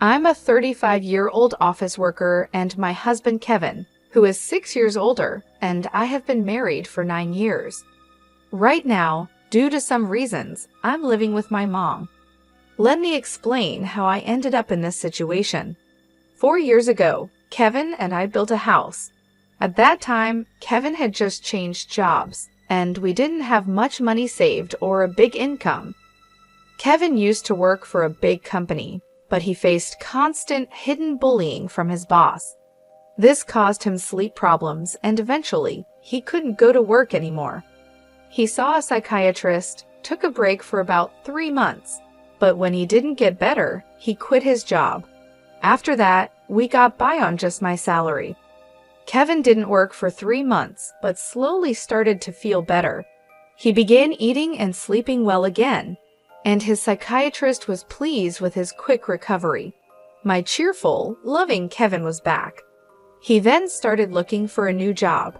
I'm a 35-year-old office worker and my husband Kevin, who is 6 years older, and I have been married for 9 years. Right now, due to some reasons, I'm living with my mom. Let me explain how I ended up in this situation. 4 years ago, Kevin and I built a house. At that time, Kevin had just changed jobs, and we didn't have much money saved or a big income. Kevin used to work for a big company, but he faced constant hidden bullying from his boss. This caused him sleep problems, and eventually, he couldn't go to work anymore. He saw a psychiatrist, took a break for about 3 months, but when he didn't get better, he quit his job. After that, we got by on just my salary. Kevin didn't work for 3 months, but slowly started to feel better. He began eating and sleeping well again, and his psychiatrist was pleased with his quick recovery. My cheerful, loving Kevin was back. He then started looking for a new job.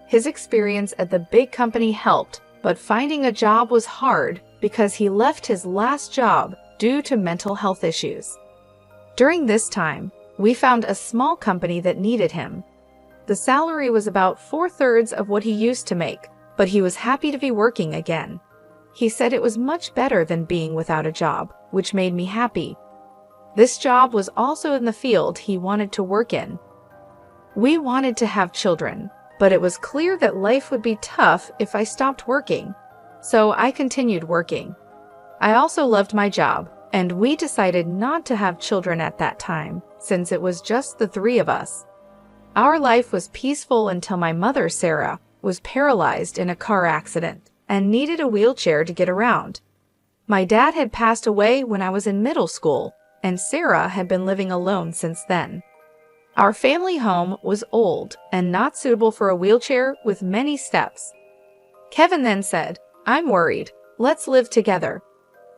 His experience at the big company helped, but finding a job was hard because he left his last job due to mental health issues. During this time, we found a small company that needed him. The salary was about 4/3 of what he used to make, but he was happy to be working again. He said it was much better than being without a job, which made me happy. This job was also in the field he wanted to work in. We wanted to have children, but it was clear that life would be tough if I stopped working, so I continued working. I also loved my job, and we decided not to have children at that time, since it was just the 3 of us. Our life was peaceful until my mother, Sarah, was paralyzed in a car accident and needed a wheelchair to get around. My dad had passed away when I was in middle school, and Sarah had been living alone since then. Our family home was old and not suitable for a wheelchair with many steps. Kevin then said, "I'm worried. Let's live together."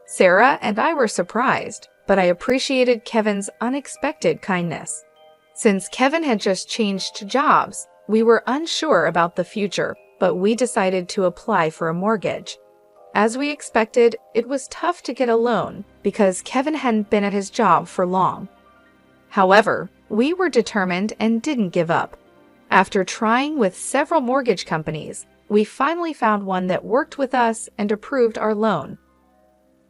Sarah and I were surprised, but I appreciated Kevin's unexpected kindness. Since Kevin had just changed jobs, we were unsure about the future, but we decided to apply for a mortgage. As we expected, it was tough to get a loan because Kevin hadn't been at his job for long. However, we were determined and didn't give up. After trying with several mortgage companies, we finally found one that worked with us and approved our loan.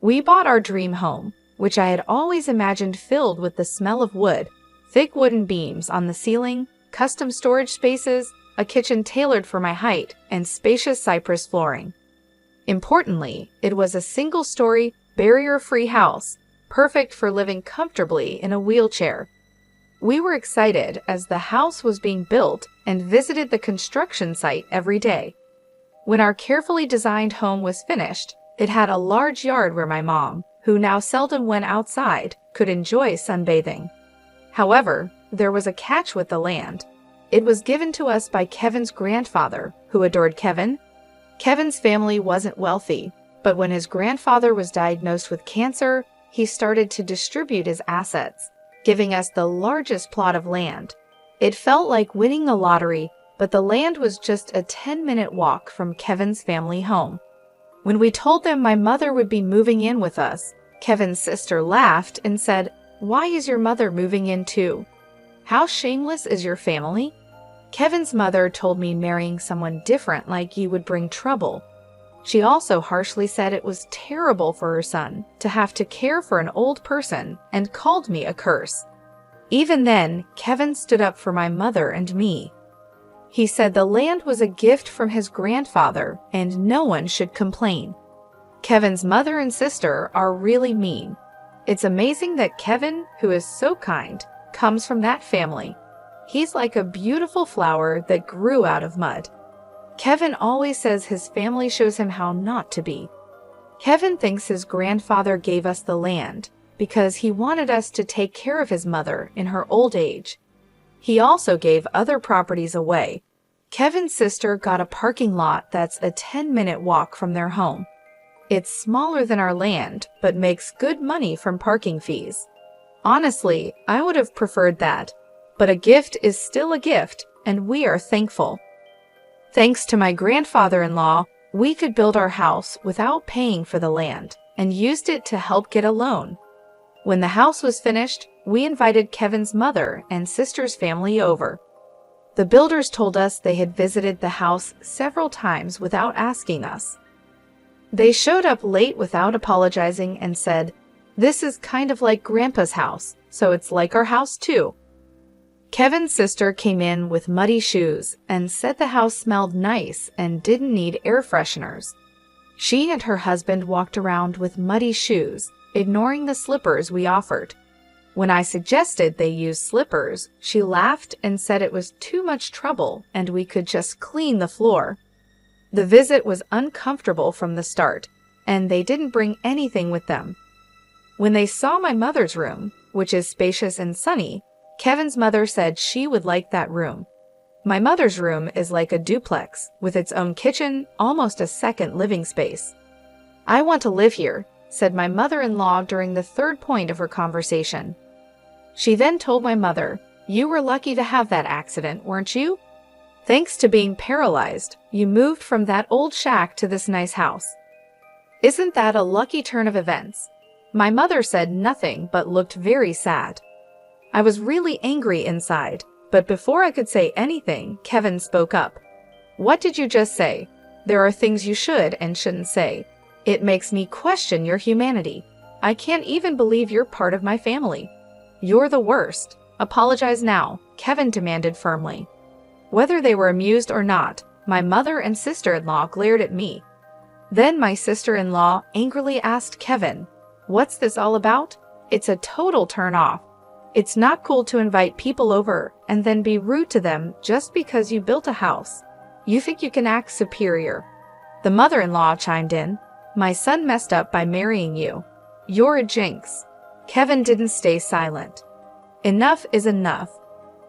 We bought our dream home, which I had always imagined filled with the smell of wood, thick wooden beams on the ceiling, custom storage spaces, a kitchen tailored for my height, and spacious cypress flooring. Importantly, it was a single-story, barrier-free house, perfect for living comfortably in a wheelchair. We were excited as the house was being built and visited the construction site every day. When our carefully designed home was finished, it had a large yard where my mom, who now seldom went outside, could enjoy sunbathing. However, there was a catch with the land. It was given to us by Kevin's grandfather, who adored Kevin. Kevin's family wasn't wealthy, but when his grandfather was diagnosed with cancer, he started to distribute his assets, giving us the largest plot of land. It felt like winning the lottery, but the land was just a 10-minute walk from Kevin's family home. When we told them my mother would be moving in with us, Kevin's sister laughed and said, "Why is your mother moving in too? How shameless is your family?" Kevin's mother told me marrying someone different like you would bring trouble. She also harshly said it was terrible for her son to have to care for an old person and called me a curse. Even then, Kevin stood up for my mother and me. He said the land was a gift from his grandfather and no one should complain. Kevin's mother and sister are really mean. It's amazing that Kevin, who is so kind, comes from that family. He's like a beautiful flower that grew out of mud. Kevin always says his family shows him how not to be. Kevin thinks his grandfather gave us the land because he wanted us to take care of his mother in her old age. He also gave other properties away. Kevin's sister got a parking lot that's a 10-minute walk from their home. It's smaller than our land, but makes good money from parking fees. Honestly, I would have preferred that, but a gift is still a gift, and we are thankful. Thanks to my grandfather-in-law, we could build our house without paying for the land and used it to help get a loan. When the house was finished, we invited Kevin's mother and sister's family over. The builders told us they had visited the house several times without asking us. They showed up late without apologizing and said, "This is kind of like Grandpa's house, so it's like our house too." Kevin's sister came in with muddy shoes and said the house smelled nice and didn't need air fresheners. She and her husband walked around with muddy shoes, ignoring the slippers we offered. When I suggested they use slippers, she laughed and said it was too much trouble and we could just clean the floor. The visit was uncomfortable from the start, and they didn't bring anything with them. When they saw my mother's room, which is spacious and sunny, Kevin's mother said she would like that room. My mother's room is like a duplex, with its own kitchen, almost a second living space. "I want to live here," said my mother-in-law during the third point of her conversation. She then told my mother, "You were lucky to have that accident, weren't you? Thanks to being paralyzed, you moved from that old shack to this nice house. Isn't that a lucky turn of events?" My mother said nothing but looked very sad. I was really angry inside, but before I could say anything, Kevin spoke up. "What did you just say? There are things you should and shouldn't say. It makes me question your humanity. I can't even believe you're part of my family. You're the worst. Apologize now," Kevin demanded firmly. Whether they were amused or not, my mother and sister-in-law glared at me. Then my sister-in-law angrily asked Kevin, "What's this all about? It's a total turn-off. It's not cool to invite people over and then be rude to them just because you built a house. You think you can act superior." The mother-in-law chimed in, "My son messed up by marrying you. You're a jinx." Kevin didn't stay silent. "Enough is enough.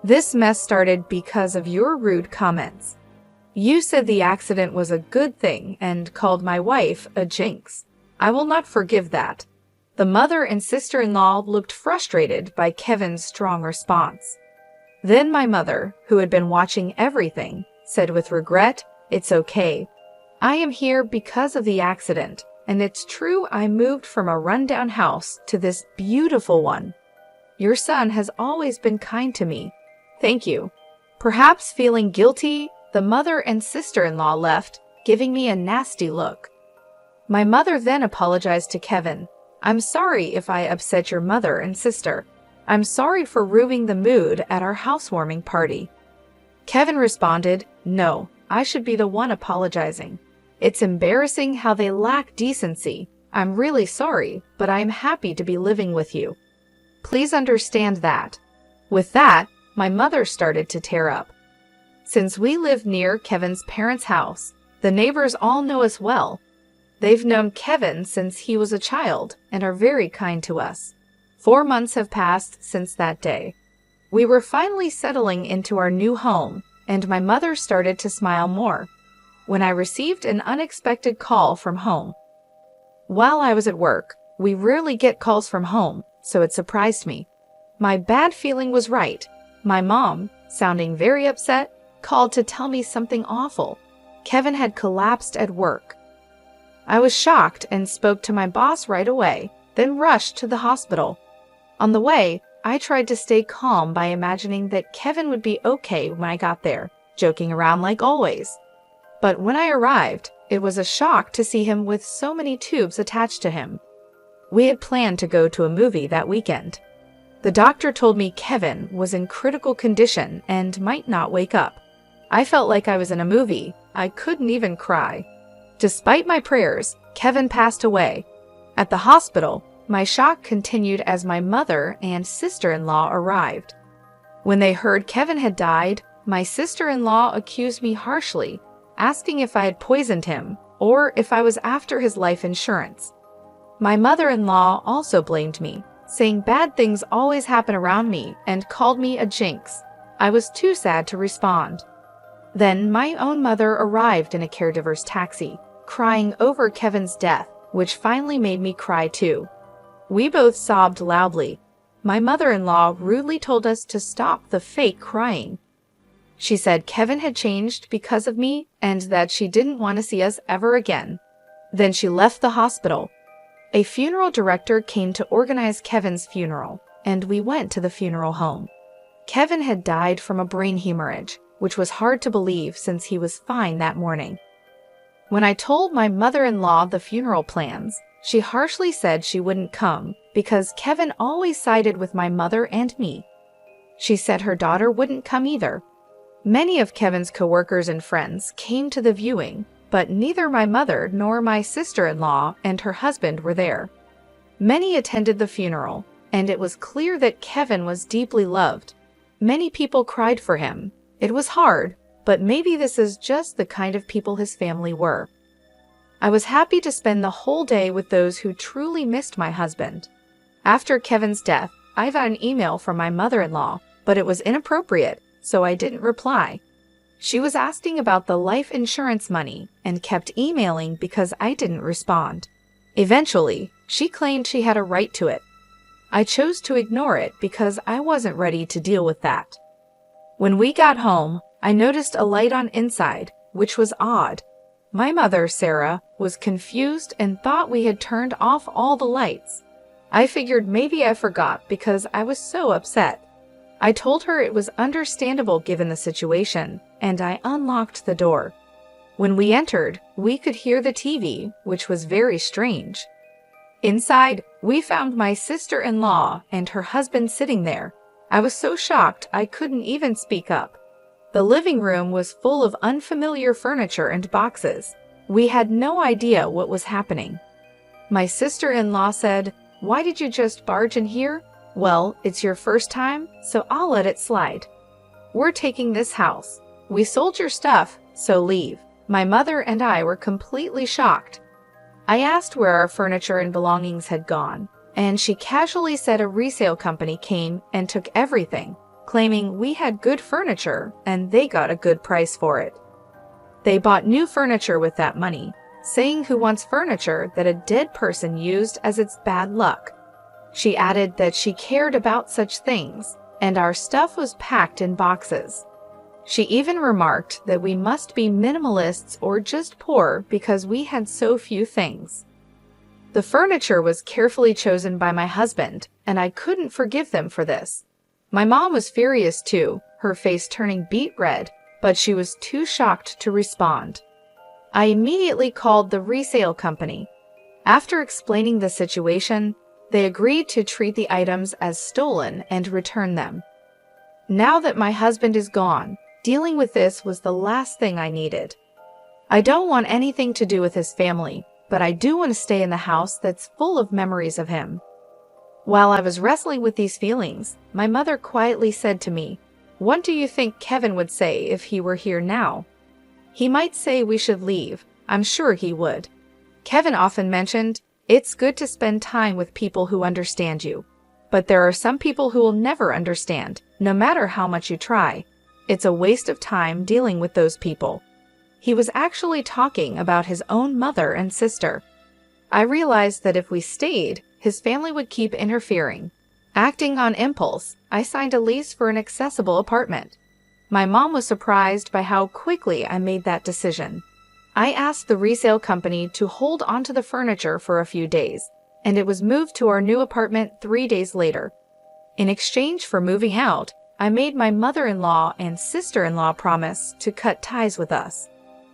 This mess started because of your rude comments. You said the accident was a good thing and called my wife a jinx. I will not forgive that." The mother and sister-in-law looked frustrated by Kevin's strong response. Then my mother, who had been watching everything, said with regret, "It's okay. I am here because of the accident, and it's true I moved from a rundown house to this beautiful one. Your son has always been kind to me. Thank you." Perhaps feeling guilty, the mother and sister-in-law left, giving me a nasty look. My mother then apologized to Kevin. "I'm sorry if I upset your mother and sister. I'm sorry for ruining the mood at our housewarming party." Kevin responded, "No, I should be the one apologizing. It's embarrassing how they lack decency. I'm really sorry, but I'm happy to be living with you. Please understand that." With that, my mother started to tear up. Since we live near Kevin's parents' house, the neighbors all know us well. They've known Kevin since he was a child and are very kind to us. 4 months have passed since that day. We were finally settling into our new home, and my mother started to smile more when I received an unexpected call from home. While I was at work, we rarely get calls from home, so it surprised me. My bad feeling was right. My mom, sounding very upset, called to tell me something awful. Kevin had collapsed at work. I was shocked and spoke to my boss right away, then rushed to the hospital. On the way, I tried to stay calm by imagining that Kevin would be okay when I got there, joking around like always. But when I arrived, it was a shock to see him with so many tubes attached to him. We had planned to go to a movie that weekend. The doctor told me Kevin was in critical condition and might not wake up. I felt like I was in a movie. I couldn't even cry. Despite my prayers, Kevin passed away. At the hospital, my shock continued as my mother and sister-in-law arrived. When they heard Kevin had died, my sister-in-law accused me harshly, asking if I had poisoned him or if I was after his life insurance. My mother-in-law also blamed me, saying bad things always happen around me and called me a jinx. I was too sad to respond. Then my own mother arrived in a caregiver's taxi, crying over Kevin's death, which finally made me cry too. We both sobbed loudly. My mother-in-law rudely told us to stop the fake crying. She said Kevin had changed because of me and that she didn't want to see us ever again. Then she left the hospital. A funeral director came to organize Kevin's funeral, and we went to the funeral home. Kevin had died from a brain hemorrhage, which was hard to believe since he was fine that morning. When I told my mother-in-law the funeral plans, she harshly said she wouldn't come because Kevin always sided with my mother and me. She said her daughter wouldn't come either. Many of Kevin's coworkers and friends came to the viewing, but neither my mother nor my sister-in-law and her husband were there. Many attended the funeral, and it was clear that Kevin was deeply loved. Many people cried for him. It was hard, but maybe this is just the kind of people his family were. I was happy to spend the whole day with those who truly missed my husband. After Kevin's death, I got an email from my mother-in-law, but it was inappropriate, so I didn't reply. She was asking about the life insurance money and kept emailing because I didn't respond. Eventually, she claimed she had a right to it. I chose to ignore it because I wasn't ready to deal with that. When we got home, I noticed a light on inside, which was odd. My mother, Sarah, was confused and thought we had turned off all the lights. I figured maybe I forgot because I was so upset. I told her it was understandable given the situation, and I unlocked the door. When we entered, we could hear the TV, which was very strange. Inside, we found my sister-in-law and her husband sitting there. I was so shocked I couldn't even speak up. The living room was full of unfamiliar furniture and boxes. We had no idea what was happening. My sister-in-law said, "Why did you just barge in here?" "Well, it's your first time, so I'll let it slide. We're taking this house. We sold your stuff, so leave." My mother and I were completely shocked. I asked where our furniture and belongings had gone, and she casually said a resale company came and took everything, claiming we had good furniture and they got a good price for it. They bought new furniture with that money, saying who wants furniture that a dead person used as its bad luck. She added that she cared about such things, and our stuff was packed in boxes. She even remarked that we must be minimalists or just poor because we had so few things. The furniture was carefully chosen by my husband, and I couldn't forgive them for this. My mom was furious too, her face turning beet red, but she was too shocked to respond. I immediately called the resale company. After explaining the situation, they agreed to treat the items as stolen and return them. Now that my husband is gone, dealing with this was the last thing I needed. I don't want anything to do with his family, but I do want to stay in the house that's full of memories of him. While I was wrestling with these feelings, my mother quietly said to me, "What do you think Kevin would say if he were here now?" "He might say we should leave. I'm sure he would." Kevin often mentioned, "It's good to spend time with people who understand you. But there are some people who will never understand, no matter how much you try. It's a waste of time dealing with those people." He was actually talking about his own mother and sister. I realized that if we stayed, his family would keep interfering. Acting on impulse, I signed a lease for an accessible apartment. My mom was surprised by how quickly I made that decision. I asked the resale company to hold onto the furniture for a few days, and it was moved to our new apartment 3 days later. In exchange for moving out, I made my mother-in-law and sister-in-law promise to cut ties with us.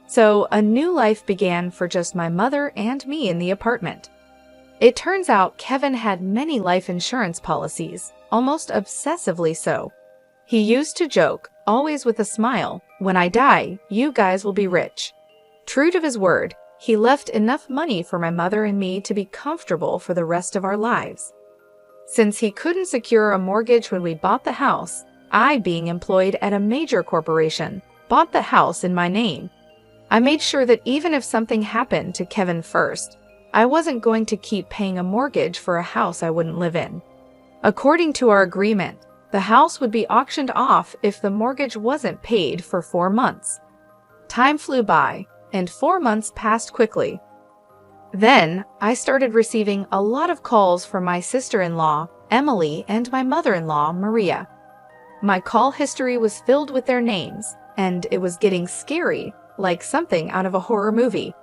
So a new life began for just my mother and me in the apartment. It turns out Kevin had many life insurance policies, almost obsessively so. He used to joke, always with a smile, "When I die, you guys will be rich." True to his word, he left enough money for my mother and me to be comfortable for the rest of our lives. Since he couldn't secure a mortgage when we bought the house, I, being employed at a major corporation, bought the house in my name. I made sure that even if something happened to Kevin first, I wasn't going to keep paying a mortgage for a house I wouldn't live in. According to our agreement, the house would be auctioned off if the mortgage wasn't paid for 4 months. Time flew by, and 4 months passed quickly. Then, I started receiving a lot of calls from my sister-in-law, Emily, and my mother-in-law, Maria. My call history was filled with their names, and it was getting scary, like something out of a horror movie.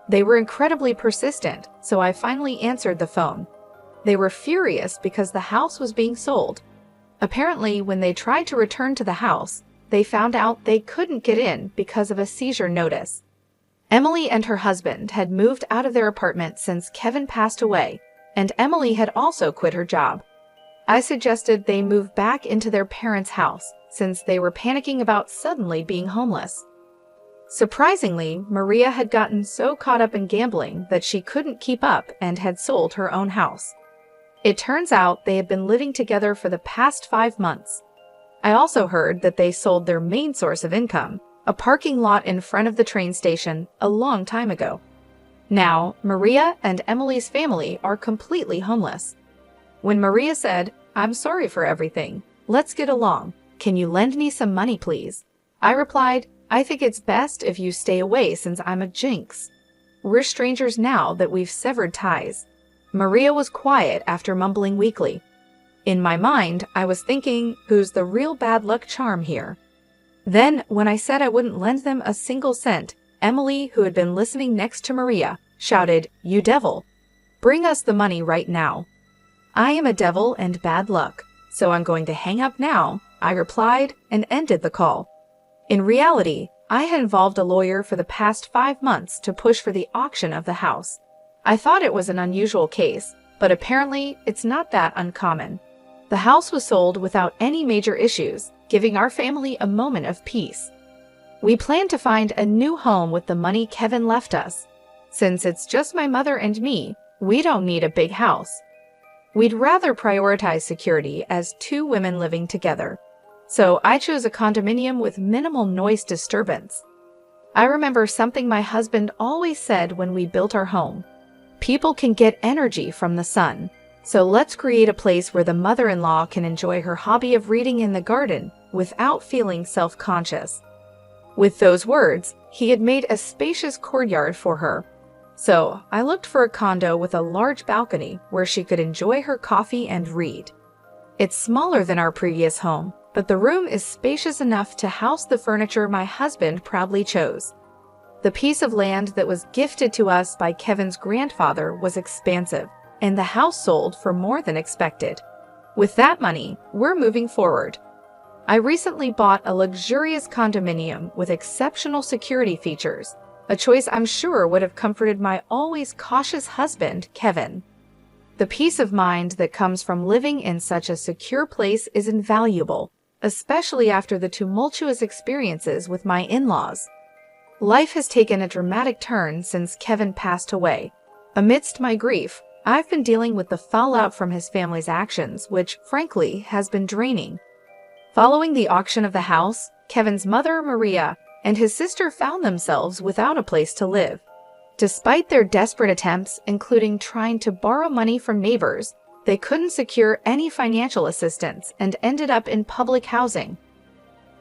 They were incredibly persistent, so I finally answered the phone. They were furious because the house was being sold. Apparently, when they tried to return to the house, they found out they couldn't get in because of a seizure notice. Emily and her husband had moved out of their apartment since Kevin passed away, and Emily had also quit her job. I suggested they move back into their parents' house since they were panicking about suddenly being homeless. Surprisingly, Maria had gotten so caught up in gambling that she couldn't keep up and had sold her own house. It turns out they had been living together for the past 5 months. I also heard that they sold their main source of income, a parking lot in front of the train station, a long time ago. Now, Maria and Emily's family are completely homeless. When Maria said, "I'm sorry for everything. Let's get along. Can you lend me some money, please?" I replied, "I think it's best if you stay away since I'm a jinx. We're strangers now that we've severed ties." Maria was quiet after mumbling weakly. In my mind, I was thinking, who's the real bad luck charm here? Then, when I said I wouldn't lend them a single cent, Emily, who had been listening next to Maria, shouted, "You devil! Bring us the money right now." "I am a devil and bad luck, so I'm going to hang up now," I replied and ended the call. In reality, I had involved a lawyer for the past 5 months to push for the auction of the house. I thought it was an unusual case, but apparently it's not that uncommon. The house was sold without any major issues, giving our family a moment of peace. We plan to find a new home with the money Kevin left us. Since it's just my mother and me, we don't need a big house. We'd rather prioritize security as 2 women living together. So I chose a condominium with minimal noise disturbance. I remember something my husband always said when we built our home. People can get energy from the sun. So let's create a place where the mother-in-law can enjoy her hobby of reading in the garden without feeling self-conscious. With those words, he had made a spacious courtyard for her. So I looked for a condo with a large balcony where she could enjoy her coffee and read. It's smaller than our previous home, but the room is spacious enough to house the furniture my husband proudly chose. The piece of land that was gifted to us by Kevin's grandfather was expansive, and the house sold for more than expected. With that money, we're moving forward. I recently bought a luxurious condominium with exceptional security features, a choice I'm sure would have comforted my always cautious husband, Kevin. The peace of mind that comes from living in such a secure place is invaluable, especially after the tumultuous experiences with my in-laws. Life has taken a dramatic turn since Kevin passed away. Amidst my grief, I've been dealing with the fallout from his family's actions, which, frankly, has been draining. Following the auction of the house, Kevin's mother, Maria, and his sister found themselves without a place to live. Despite their desperate attempts, including trying to borrow money from neighbors, they couldn't secure any financial assistance and ended up in public housing.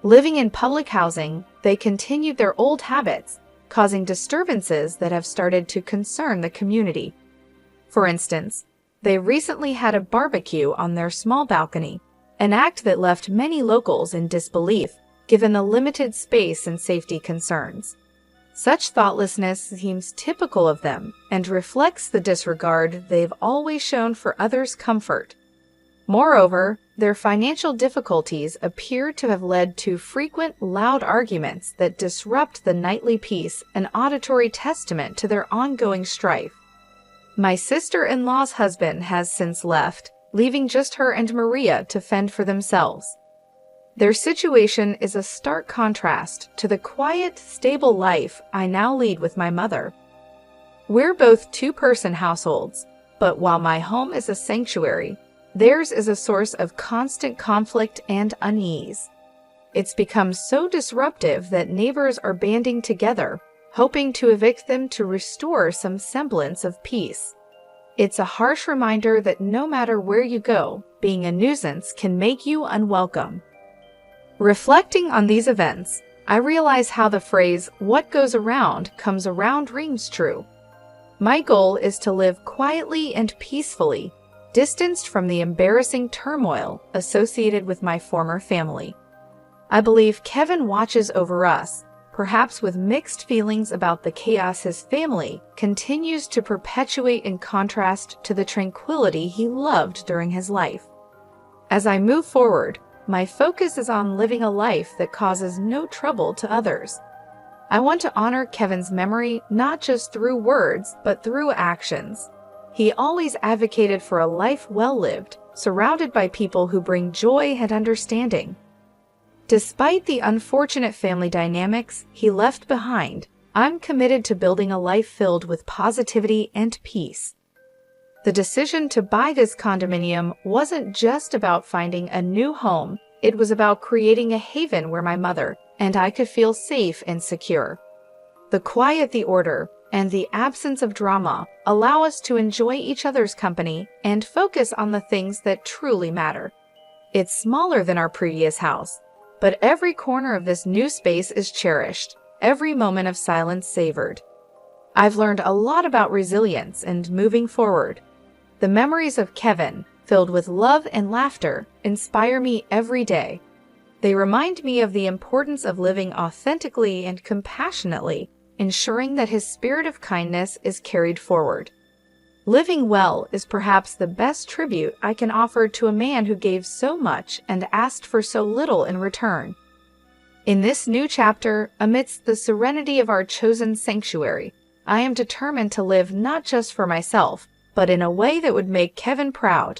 Living in public housing, they continued their old habits, causing disturbances that have started to concern the community. For instance, they recently had a barbecue on their small balcony, an act that left many locals in disbelief, given the limited space and safety concerns. Such thoughtlessness seems typical of them and reflects the disregard they've always shown for others' comfort. Moreover, their financial difficulties appear to have led to frequent loud arguments that disrupt the nightly peace, an auditory testament to their ongoing strife. My sister-in-law's husband has since left, leaving just her and Maria to fend for themselves. Their situation is a stark contrast to the quiet, stable life I now lead with my mother. We're both 2-person households, but while my home is a sanctuary, theirs is a source of constant conflict and unease. It's become so disruptive that neighbors are banding together, hoping to evict them to restore some semblance of peace. It's a harsh reminder that no matter where you go, being a nuisance can make you unwelcome. Reflecting on these events, I realize how the phrase, "what goes around comes around," rings true. My goal is to live quietly and peacefully, distanced from the embarrassing turmoil associated with my former family. I believe Kevin watches over us, perhaps with mixed feelings about the chaos his family continues to perpetuate in contrast to the tranquility he loved during his life. As I move forward, my focus is on living a life that causes no trouble to others. I want to honor Kevin's memory not just through words, but through actions. He always advocated for a life well lived, surrounded by people who bring joy and understanding. Despite the unfortunate family dynamics he left behind, I'm committed to building a life filled with positivity and peace. The decision to buy this condominium wasn't just about finding a new home, it was about creating a haven where my mother and I could feel safe and secure. The quiet, the order, and the absence of drama allow us to enjoy each other's company and focus on the things that truly matter. It's smaller than our previous house, but every corner of this new space is cherished, every moment of silence savored. I've learned a lot about resilience and moving forward. The memories of Kevin, filled with love and laughter, inspire me every day. They remind me of the importance of living authentically and compassionately, ensuring that his spirit of kindness is carried forward. Living well is perhaps the best tribute I can offer to a man who gave so much and asked for so little in return. In this new chapter, amidst the serenity of our chosen sanctuary, I am determined to live not just for myself, but in a way that would make Kevin proud.